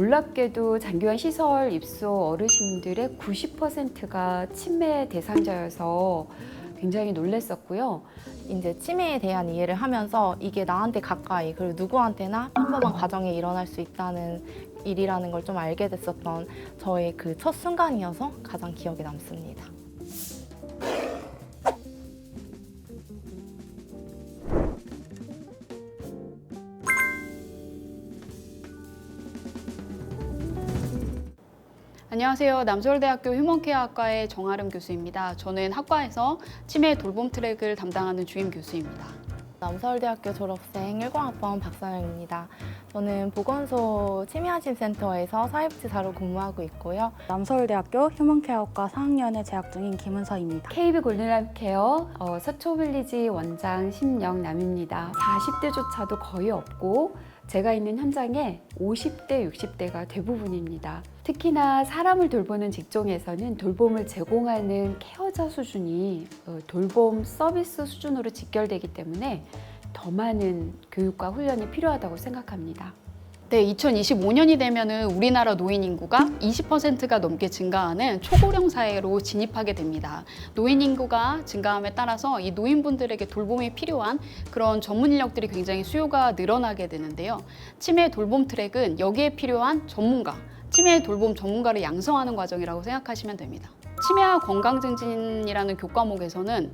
놀랍게도 장기환 시설 입소 어르신들의 90%가 치매 대상자여서 굉장히 놀랐었고요. 이제 치매에 대한 이해를 하면서 이게 나한테 가까이 그리고 누구한테나 평범한 가정에 일어날 수 있다는 일이라는 걸 좀 알게 됐었던 저의 그 첫 순간이어서 가장 기억에 남습니다. 안녕하세요. 남서울대학교 휴먼케어학과의 정아름 교수입니다. 저는 학과에서 치매 돌봄 트랙을 담당하는 주임 교수입니다. 남서울대학교 졸업생 10학번 박선영입니다. 저는 보건소 치매안심센터에서 사회복지사로 근무하고 있고요. 남서울대학교 휴먼케어학과 4학년에 재학 중인 김은서입니다. KB 골든라이프케어 서초빌리지 원장 심영남입니다. 40대조차도 거의 없고 제가 있는 현장에 50대, 60대가 대부분입니다. 특히나 사람을 돌보는 직종에서는 돌봄을 제공하는 케어자 수준이 돌봄 서비스 수준으로 직결되기 때문에 더 많은 교육과 훈련이 필요하다고 생각합니다. 네, 2025년이 되면은 우리나라 노인 인구가 20%가 넘게 증가하는 초고령 사회로 진입하게 됩니다. 노인 인구가 증가함에 따라서 이 노인분들에게 돌봄이 필요한 그런 전문 인력들이 굉장히 수요가 늘어나게 되는데요. 치매 돌봄 트랙은 여기에 필요한 전문가, 치매 돌봄 전문가를 양성하는 과정이라고 생각하시면 됩니다. 치매와 건강증진이라는 교과목에서는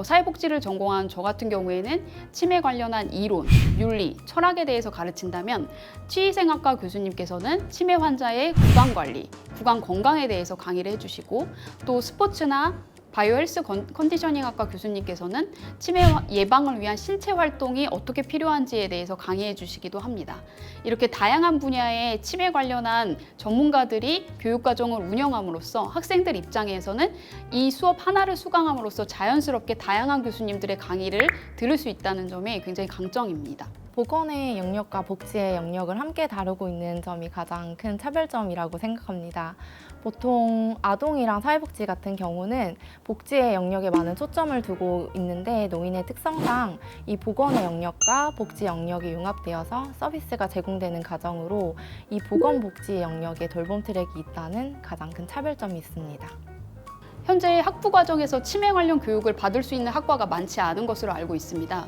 사회복지를 전공한 저 같은 경우에는 치매 관련한 이론, 윤리, 철학에 대해서 가르친다면 치의생학과 교수님께서는 치매 환자의 구강관리, 구강 건강에 대해서 강의를 해주시고 또 스포츠나 바이오 헬스 컨디셔닝학과 교수님께서는 치매 예방을 위한 신체 활동이 어떻게 필요한지에 대해서 강의해 주시기도 합니다. 이렇게 다양한 분야의 치매 관련한 전문가들이 교육과정을 운영함으로써 학생들 입장에서는 이 수업 하나를 수강함으로써 자연스럽게 다양한 교수님들의 강의를 들을 수 있다는 점이 굉장히 강점입니다. 보건의 영역과 복지의 영역을 함께 다루고 있는 점이 가장 큰 차별점이라고 생각합니다. 보통 아동이랑 사회복지 같은 경우는 복지의 영역에 많은 초점을 두고 있는데 노인의 특성상 이 보건의 영역과 복지 영역이 융합되어서 서비스가 제공되는 과정으로 이 보건복지 영역에 돌봄 트랙이 있다는 가장 큰 차별점이 있습니다. 현재 학부 과정에서 치매 관련 교육을 받을 수 있는 학과가 많지 않은 것으로 알고 있습니다.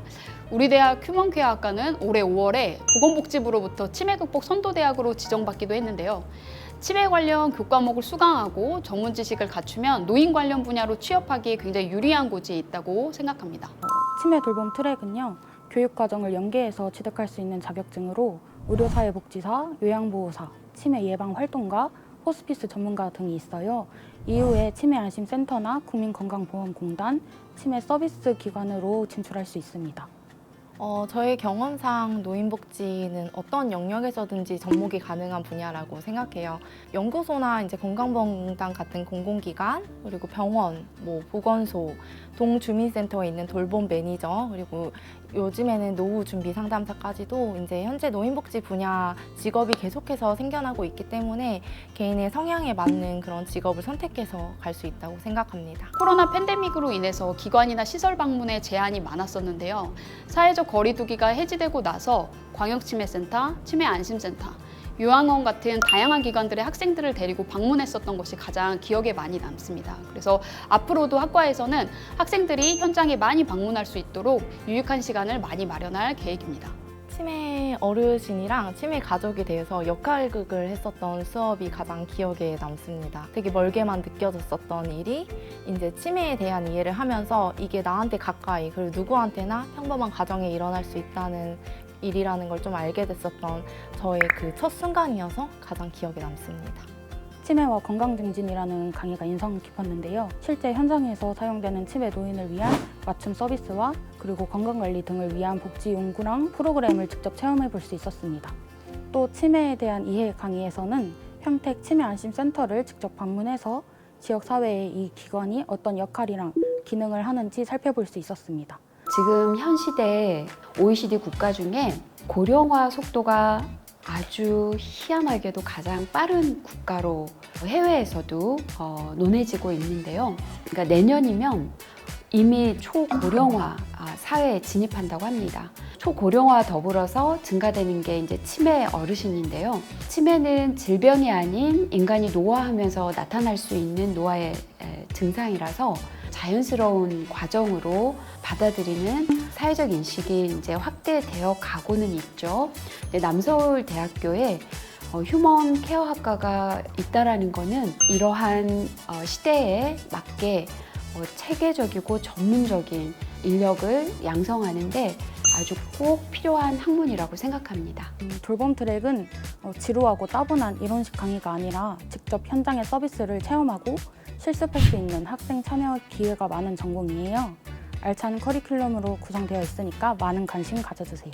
우리 대학 휴먼케어학과는 올해 5월에 보건복지부로부터 치매 극복 선도대학으로 지정받기도 했는데요. 치매 관련 교과목을 수강하고 전문 지식을 갖추면 노인 관련 분야로 취업하기에 굉장히 유리한 곳이 있다고 생각합니다. 치매 돌봄 트랙은요, 교육과정을 연계해서 취득할 수 있는 자격증으로 의료사회복지사, 요양보호사, 치매 예방 활동가, 호스피스 전문가 등이 있어요. 이후에 치매안심센터나 국민건강보험공단, 치매 서비스 기관으로 진출할 수 있습니다. 저의 경험상 노인복지는 어떤 영역에서든지 접목이 가능한 분야라고 생각해요. 연구소나 이제 건강보험공단 같은 공공기관, 그리고 병원, 보건소, 동주민센터에 있는 돌봄 매니저, 그리고 요즘에는 노후 준비 상담사까지도 이제 현재 노인복지 분야 직업이 계속해서 생겨나고 있기 때문에 개인의 성향에 맞는 그런 직업을 선택해서 갈 수 있다고 생각합니다. 코로나 팬데믹으로 인해서 기관이나 시설 방문에 제한이 많았었는데요. 사회적 거리두기가 해지되고 나서 광역치매센터, 치매안심센터, 요양원 같은 다양한 기관들의 학생들을 데리고 방문했었던 것이 가장 기억에 많이 남습니다. 그래서 앞으로도 학과에서는 학생들이 현장에 많이 방문할 수 있도록 유익한 시간을 많이 마련할 계획입니다. 치매 어르신이랑 치매 가족에 대해서 역할극을 했었던 수업이 가장 기억에 남습니다. 되게 멀게만 느껴졌었던 일이 이제 치매에 대한 이해를 하면서 이게 나한테 가까이 그리고 누구한테나 평범한 가정에 일어날 수 있다는 일이라는 걸 좀 알게 됐었던 저의 그 첫 순간이어서 가장 기억에 남습니다. 치매와 건강증진이라는 강의가 인상 깊었는데요. 실제 현장에서 사용되는 치매 노인을 위한 맞춤 서비스와 그리고 건강관리 등을 위한 복지 연구랑 프로그램을 직접 체험해 볼 수 있었습니다. 또 치매에 대한 이해 강의에서는 평택 치매안심센터를 직접 방문해서 지역사회의 이 기관이 어떤 역할이랑 기능을 하는지 살펴볼 수 있었습니다. 지금 현 시대 OECD 국가 중에 고령화 속도가 아주 희한하게도 가장 빠른 국가로 해외에서도 논해지고 있는데요. 그러니까 내년이면 이미 초고령화 사회에 진입한다고 합니다. 초고령화 더불어서 증가되는 게 이제 치매 어르신인데요. 치매는 질병이 아닌 인간이 노화하면서 나타날 수 있는 노화의 증상이라서 자연스러운 과정으로 받아들이는 사회적 인식이 이제 확대되어 가고는 있죠. 남서울대학교에 휴먼 케어 학과가 있다라는 거는 이러한 시대에 맞게 체계적이고 전문적인 인력을 양성하는데 아주 꼭 필요한 학문이라고 생각합니다. 돌봄 트랙은 지루하고 따분한 이론식 강의가 아니라 직접 현장의 서비스를 체험하고 실습할 수 있는 학생 참여 기회가 많은 전공이에요. 알찬 커리큘럼으로 구성되어 있으니까 많은 관심 가져주세요.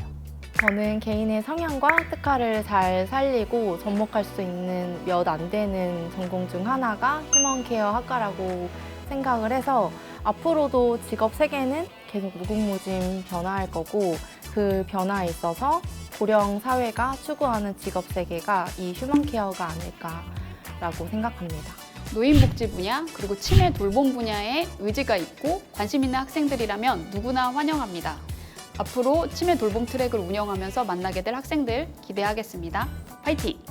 저는 개인의 성향과 특화를 잘 살리고 접목할 수 있는 몇 안 되는 전공 중 하나가 휴먼케어 학과라고 생각을 해서 앞으로도 직업 세계는 계속 무궁무진 변화할 거고 그 변화에 있어서 고령 사회가 추구하는 직업 세계가 이 휴먼케어가 아닐까라고 생각합니다. 노인복지 분야 그리고 치매 돌봄 분야에 의지가 있고 관심 있는 학생들이라면 누구나 환영합니다. 앞으로 치매 돌봄 트랙을 운영하면서 만나게 될 학생들 기대하겠습니다. 화이팅!